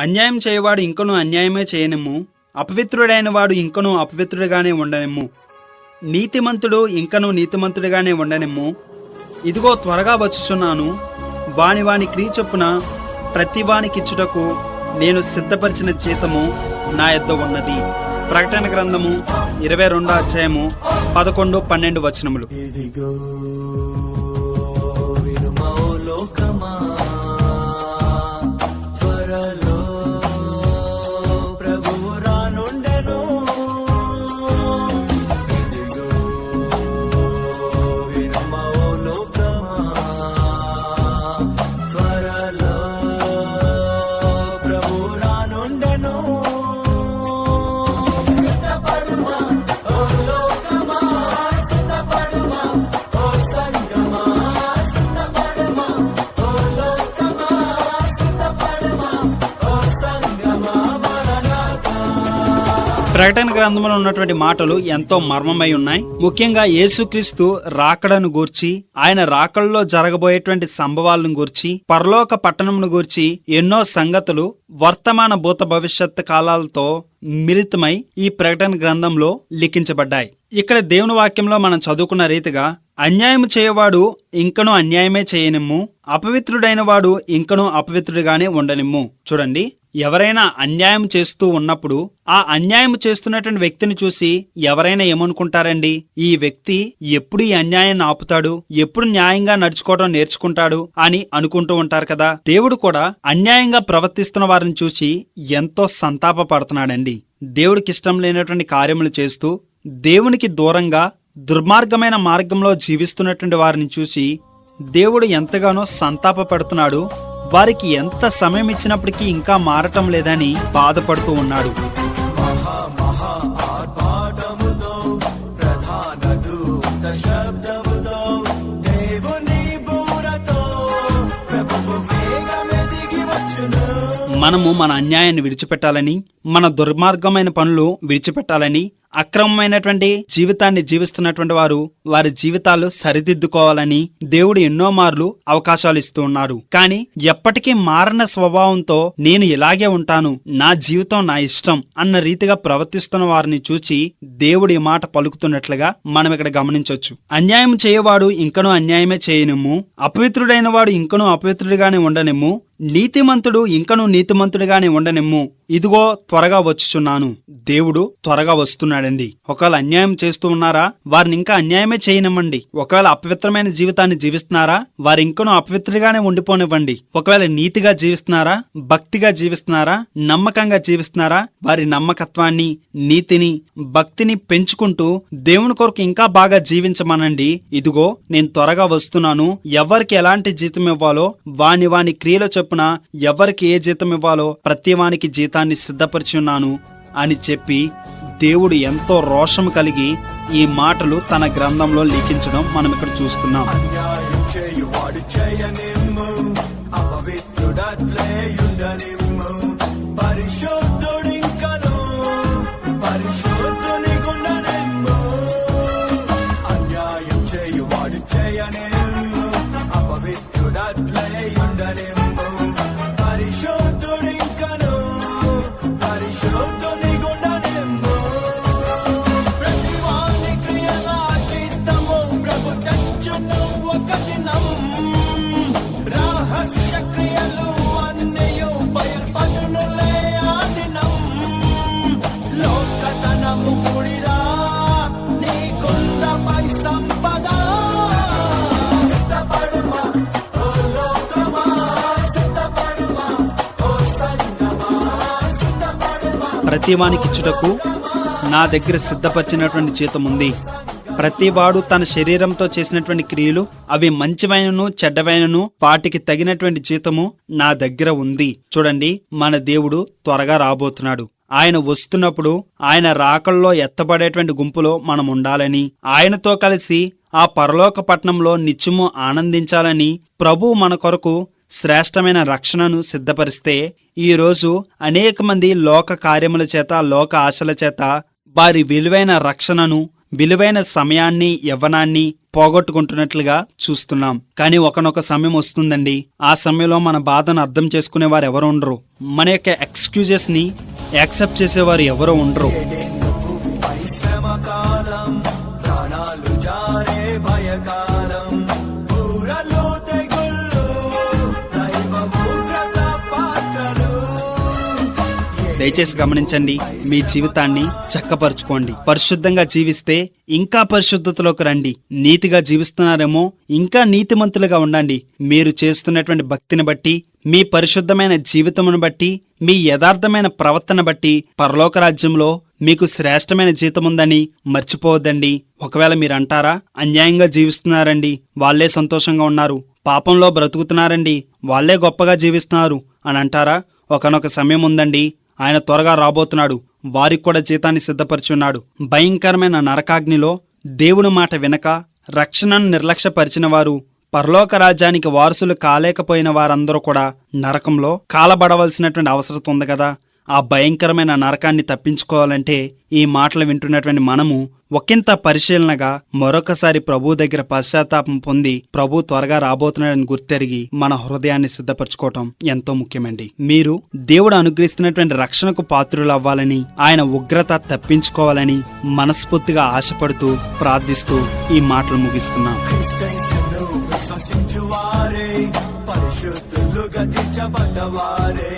అన్యాయం చేయవాడు ఇంకనూ అన్యాయమే చేయనిమ్ము, అపవిత్రుడైన వాడు ఇంకనూ అపవిత్రుడిగానే ఉండనిమ్ము, నీతిమంతుడు ఇంకనూ నీతిమంతుడిగానే ఉండనిమ్ము. ఇదిగో త్వరగా వచ్చుచున్నాను. వాని వాని క్రియ చొప్పున ప్రతి వానికిచ్చుటకు నేను సిద్ధపరిచిన జీతము నా యొద్ద ఉన్నది. ప్రకటన గ్రంథము 22వ అధ్యాయము 11, 12 వచనములు. ప్రకటన గ్రంథంలో ఉన్నటువంటి మాటలు ఎంతో మర్మమై ఉన్నాయి. ముఖ్యంగా యేసుక్రీస్తు రాకడను గూర్చి, ఆయన రాకడలో జరగబోయేటువంటి సంభవాలను గూర్చి, పరలోక పట్టణమును గూర్చి ఎన్నో సంగతులు వర్తమాన భూత భవిష్యత్ కాలాలతో మిళితమై ఈ ప్రకటన గ్రంథంలో లిఖించబడ్డాయి. ఇక్కడ దేవుని వాక్యంలో మనం చదువుకున్న రీతిగా అన్యాయం చేయవాడు ఇంకనూ అన్యాయమే చేయనిమ్ము, అపవిత్రుడైన వాడు ఇంకనూ అపవిత్రుడిగానే ఉండనిమ్ము. చూడండి, ఎవరైనా అన్యాయం చేస్తూ ఉన్నప్పుడు ఆ అన్యాయం చేస్తున్నటువంటి వ్యక్తిని చూసి ఎవరైనా ఏమనుకుంటారండి? ఈ వ్యక్తి ఎప్పుడు ఈ అన్యాయాన్ని ఆపుతాడు, ఎప్పుడు న్యాయంగా నడుచుకోవడం నేర్చుకుంటాడు అని అనుకుంటూ ఉంటారు కదా. దేవుడు కూడా అన్యాయంగా ప్రవర్తిస్తున్న వారిని చూసి ఎంతో సంతాపపడుతున్నాడండి. దేవుడికి ఇష్టం లేనటువంటి కార్యములు చేస్తూ దేవునికి దూరంగా దుర్మార్గమైన మార్గంలో జీవిస్తున్నటువంటి వారిని చూసి దేవుడు ఎంతగానో సంతాపపడుతున్నాడు. వారికి ఎంత సమయం ఇచ్చినప్పటికీ ఇంకా మారటం లేదని బాధపడుతూ ఉన్నాడు. మనము మన అన్యాయాన్ని విడిచిపెట్టాలని, మన దుర్మార్గమైన పనులు విడిచిపెట్టాలని, అక్రమమైనటువంటి జీవితాన్ని జీవిస్తున్నటువంటి వారు వారి జీవితాలు సరిదిద్దుకోవాలని దేవుడు ఎన్నో మార్లు అవకాశాలు ఇస్తూ ఉన్నారు. కానీ ఎప్పటికీ మారన స్వభావంతో నేను ఇలాగే ఉంటాను, నా జీవితం నా ఇష్టం అన్న రీతిగా ప్రవర్తిస్తున్న వారిని చూచి దేవుడు ఈ మాట పలుకుతున్నట్లుగా మనం ఇక్కడ గమనించవచ్చు. అన్యాయం చేయవాడు ఇంకనూ అన్యాయమే చేయనిమ్ము, అపవిత్రుడైన వాడు ఇంకనూ అపవిత్రుడిగానే ఉండనిమ్ము, నీతిమంతుడు ఇంకనూ నీతిమంతుడిగానే ఉండనిమ్ము. ఇదిగో త్వరగా వచ్చుచున్నాను. దేవుడు త్వరగా వస్తున్నాడండి. ఒకవేళ అన్యాయం చేస్తూ ఉన్నారా, వారిని ఇంకా అన్యాయమే చేయనివ్వండి. ఒకవేళ అపవిత్రమైన జీవితాన్ని జీవిస్తున్నారా, వారి ఇంకనూ అపవిత్రుడిగానే ఉండిపోనివ్వండి. ఒకవేళ నీతిగా జీవిస్తున్నారా, భక్తిగా జీవిస్తున్నారా, నమ్మకంగా జీవిస్తున్నారా, వారి నమ్మకత్వాన్ని, నీతిని, భక్తిని పెంచుకుంటూ దేవుని కొరకు ఇంకా బాగా జీవించమనండి. ఇదిగో నేను త్వరగా వస్తున్నాను. ఎవరికి ఎలాంటి జీతం ఇవ్వాలో వాని వాని క్రియల చొప్పున ఎవరికి ఏ జీతం ఇవ్వాలో ప్రతి వానికి జీతాన్ని సిద్ధపరిచి ఉన్నాను అని చెప్పి దేవుడు ఎంతో రోషం కలిగి ఈ మాటలు తన గ్రంథంలో లిఖించడం మనం ఇక్కడ చూస్తున్నాం. ప్రతివానికిచ్చుటకు నా దగ్గర సిద్ధపరిచినటువంటి జీతం ఉంది. ప్రతివాడు తన శరీరంతో చేసినటువంటి క్రియలు అవి మంచివైనను చెడ్డవైనను వాటికి తగినటువంటి జీతము నా దగ్గర ఉంది. చూడండి, మన దేవుడు త్వరగా రాబోతున్నాడు. ఆయన వస్తున్నప్పుడు ఆయన రాకల్లో ఎత్తబడేటువంటి గుంపులో మనం ఉండాలని, ఆయనతో కలిసి ఆ పరలోక పట్టణంలో నిత్యము ఆనందించాలని ప్రభువు మన కొరకు శ్రేష్టమైన రక్షణను సిద్ధపరిస్తే, ఈరోజు అనేక మంది లోక కార్యముల చేత, లోక ఆశల చేత వారి విలువైన రక్షణను, విలువైన సమయాన్ని యవ్వనాన్ని పోగొట్టుకుంటున్నట్లుగా చూస్తున్నాం. కానీ ఒకనొక సమయం వస్తుందండి, ఆ సమయంలో మన బాధను అర్థం చేసుకునే వారు ఎవరు ఉండరు, మన యొక్క ఎక్స్క్యూజెస్ ని యాక్సెప్ట్ చేసేవారు ఎవరు ఉండరు. దయచేసి గమనించండి, మీ జీవితాన్ని చక్కపరుచుకోండి. పరిశుద్ధంగా జీవిస్తే ఇంకా పరిశుద్ధతలోకి రండి. నీతిగా జీవిస్తున్నారేమో ఇంకా నీతిమంతులుగా ఉండండి. మీరు చేస్తున్నటువంటి భక్తిని బట్టి, మీ పరిశుద్ధమైన జీవితమును బట్టి, మీ యథార్థమైన ప్రవర్తన బట్టి పరలోక రాజ్యంలో మీకు శ్రేష్టమైన జీతం ఉందని మర్చిపోవద్దండి. ఒకవేళ మీరు అంటారా, అన్యాయంగా జీవిస్తున్నారండి, వాళ్లే సంతోషంగా ఉన్నారు, పాపంలో బ్రతుకుతున్నారండి, వాళ్లే గొప్పగా జీవిస్తున్నారు అని అంటారా? ఒకనొక సమయం ఉందండి, ఆయన త్వరగా రాబోతున్నాడు. వారికి కూడా జీతాన్ని సిద్ధపరిచున్నాడు. భయంకరమైన నరకాగ్నిలో దేవుని మాట వినక రక్షణను నిర్లక్ష్యపరిచిన వారు, పరలోక రాజ్యానికి వారసులు కాలేకపోయిన వారందరూ కూడా నరకంలో కాలబడవలసినటువంటి అవసరం ఉంది కదా. ఆ భయంకరమైన నరకాన్ని తప్పించుకోవాలంటే ఈ మాటలు వింటున్నటువంటి మనము ఒకంత పరిశీలనగా మరొకసారి ప్రభు దగ్గర పశ్చాత్తాపం పొంది ప్రభు త్వరగా రాబోతున్నాడని గుర్తెరిగి మన హృదయాన్ని సిద్ధపరచుకోవటం ఎంతో ముఖ్యమండి. మీరు దేవుడు అనుగ్రహిస్తున్నటువంటి రక్షణకు పాత్రులు అవ్వాలని, ఆయన ఉగ్రత తప్పించుకోవాలని మనస్ఫూర్తిగా ఆశపడుతూ ప్రార్థిస్తూ ఈ మాటలు ముగిస్తున్నాం. పరిశుద్ధులుగా తీర్చబడ్డవారే